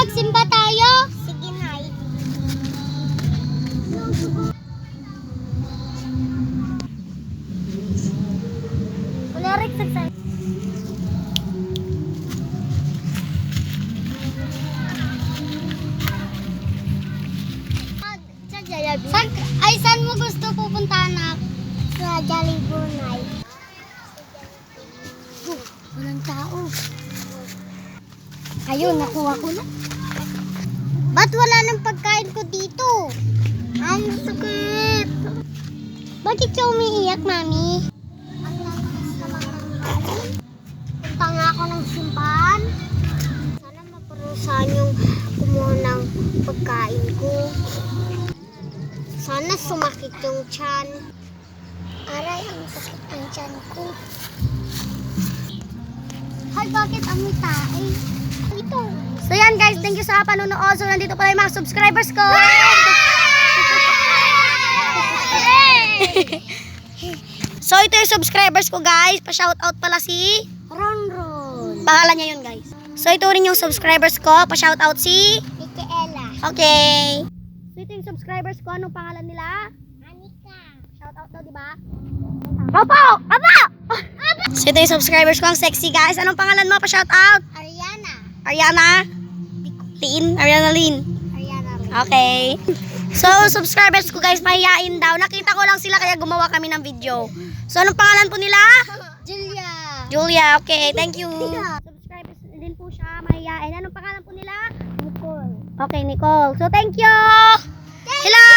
magsimba tayo? Sige, Nay. Wala rin sa saan mo gusto pupunta, anak? Sa Jollibee, Nay. Walang tao. Ayun, nakuha ko na. Ba't wala ng pagkain ko dito? Ang sakit. Bakit siya umiiyak, Mami? Ang lakas naman ng kain. Punta nga ako ng simbahan. Sana maparusahan yung kumuha ng pagkain ko. Sana sumakit yung tiyan. Aray, ang sakit ng tiyan ko. Hay, bakit amoy tae? Ito. So yan guys, thank you sa panonood. So nandito pala yung mga subscribers ko. So ito yung subscribers ko guys. Pa-shoutout pala si Ronron. Pangalan niya yun guys. So ito rin yung subscribers ko. Pa-shoutout si Micaela. Okay. So ito yung subscribers ko. Anong pangalan nila? Anika. Shoutout daw, diba? Opo! Opo! So ito yung subscribers ko. Ang sexy guys. Anong pangalan mo? Pa-shoutout? Ariana. Ariana? Lin? Ariana Lin? Ariana Lin. Okay. So, subscribers ko guys, mahihain daw. Nakita ko lang sila kaya gumawa kami ng video. So, anong pangalan po nila? Julia. Julia, okay. Thank you. Subscribers din po siya, mahihain. Anong pangalan po nila? Nicole. Okay, Nicole. So, thank you. Hello!